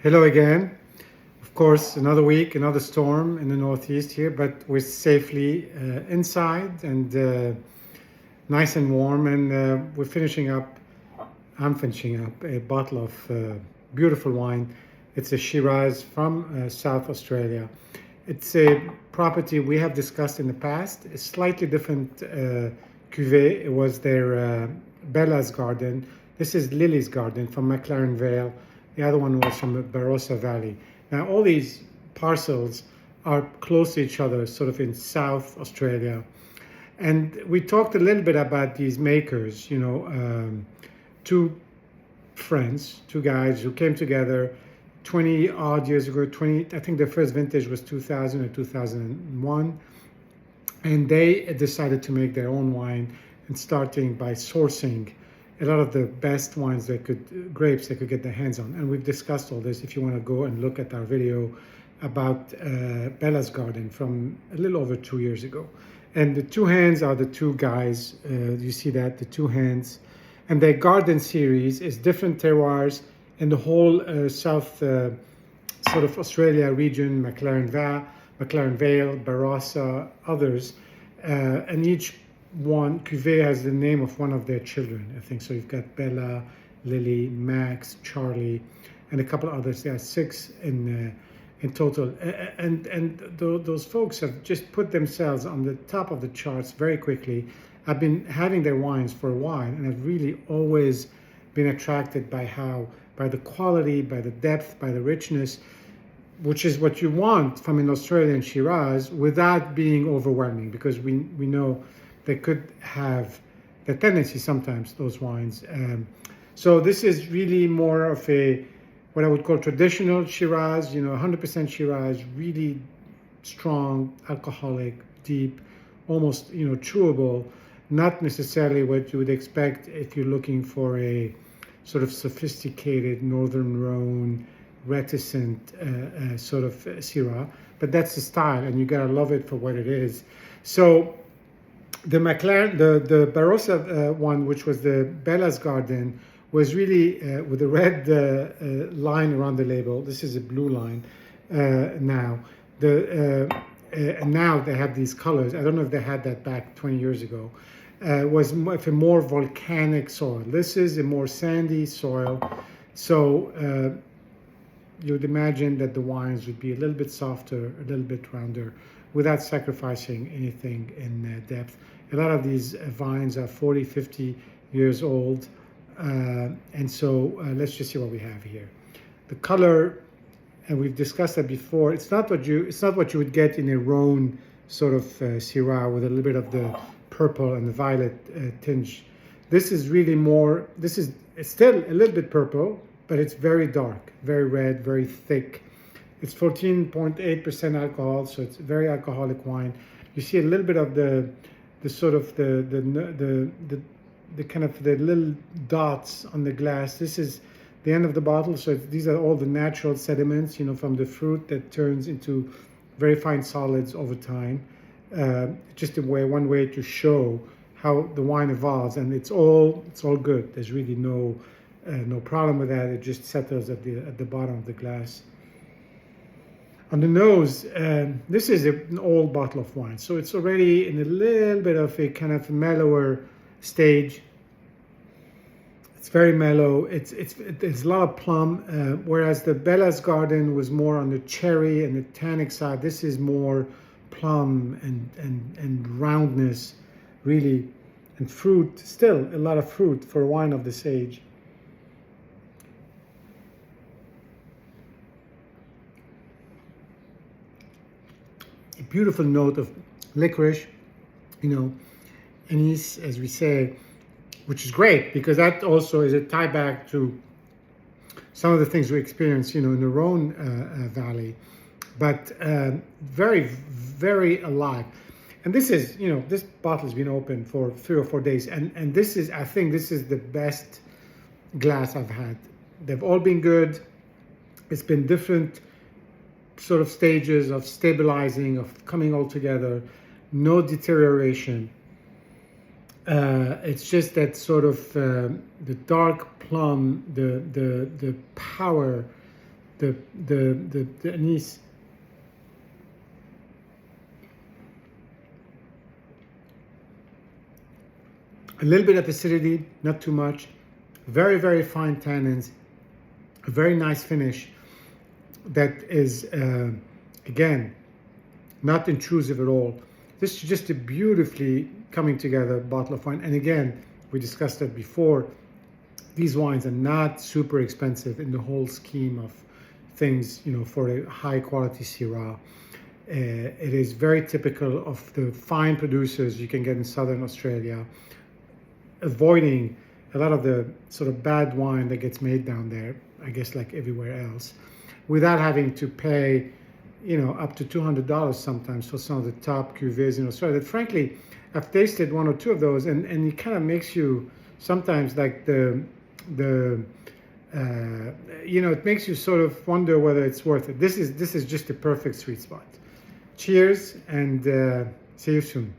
Hello again. Of course, another week, another storm in the Northeast here, but we're safely inside and nice and warm. And I'm finishing up a bottle of beautiful wine. It's a Shiraz from South Australia. It's a property we have discussed in the past, a slightly different cuvée. It was their Bella's Garden. This is Lily's Garden from McLaren Vale. The other one was from the Barossa Valley. Now, all these parcels are close to each other, sort of in South Australia. And we talked a little bit about these makers, two friends, two guys who came together 20 odd years ago, I think the first vintage was 2000 or 2001. And they decided to make their own wine, and starting by sourcing a lot of the best wines grapes they could get their hands on. And we've discussed all this if you want to go and look at our video about Bella's Garden from a little over 2 years ago. And the two hands are the two guys, you see that, the two hands. And their garden series is different terroirs in the whole South sort of Australia region, McLaren Vale, Barossa, others. And each one cuvée has the name of one of their children, I think. So you've got Bella, Lily, Max, Charlie, and a couple of others. There are six in total. Those folks have just put themselves on the top of the charts very quickly. I've been having their wines for a while, and I've really always been attracted by the quality, by the depth, by the richness, which is what you want from an Australian Shiraz without being overwhelming, because we know they could have the tendency sometimes, those wines. So this is really more of what I would call traditional Shiraz, 100% Shiraz, really strong, alcoholic, deep, almost, chewable, not necessarily what you would expect if you're looking for a sort of sophisticated Northern Rhone, reticent sort of Syrah, but that's the style, and you gotta love it for what it is. So the Barossa one, which was the Bella's Garden, was really with a red line around the label. This is a blue line now. And now they have these colors. I don't know if they had that back 20 years ago. Was a more volcanic soil. This is a more sandy soil. So you would imagine that the wines would be a little bit softer, a little bit rounder, without sacrificing anything in depth. A lot of these vines are 40, 50 years old. And so let's just see what we have here. The color, and we've discussed that before, it's not what you would get in a Rhone sort of Syrah with a little bit of the purple and the violet tinge. This is really more, it's still a little bit purple, but it's very dark, very red, very thick. It's 14.8% alcohol, so it's a very alcoholic wine. You see a little bit of the sort of the kind of the little dots on the glass. This is the end of the bottle, so these are all the natural sediments, from the fruit that turns into very fine solids over time. Just one way to show how the wine evolves, and it's all good. There's really no problem with that. It just settles at the bottom of the glass. On the nose, this is an old bottle of wine, so it's already in a little bit of a kind of mellower stage. It's very mellow. There's a lot of plum, whereas the Bella's Garden was more on the cherry and the tannic side. This is more plum and roundness, really, and fruit. Still a lot of fruit for a wine of this age. A beautiful note of licorice, anise, as we say, which is great because that also is a tie back to some of the things we experience, in the Rhone Valley, but very, very alive. And this is, this bottle has been open for 3 or 4 days, and I think this is the best glass I've had. They've all been good. It's been different sort of stages of stabilizing, of coming all together, no deterioration. It's just that sort of the dark plum, the power the anise. A little bit of acidity, not too much. Very, very fine tannins. A very nice finish that is, again, not intrusive at all. This is just a beautifully coming together bottle of wine. And again, we discussed that before. These wines are not super expensive in the whole scheme of things, you know, for a high quality Shiraz. It is very typical of the fine producers you can get in Southern Australia, avoiding a lot of the sort of bad wine that gets made down there, I guess like everywhere else, without having to pay, you know, up to $200 sometimes for some of the top cuvées in Australia. That frankly, I've tasted one or two of those, and it kind of makes you sometimes like you know, it makes you sort of wonder whether it's worth it. This is just a perfect sweet spot. Cheers, and see you soon.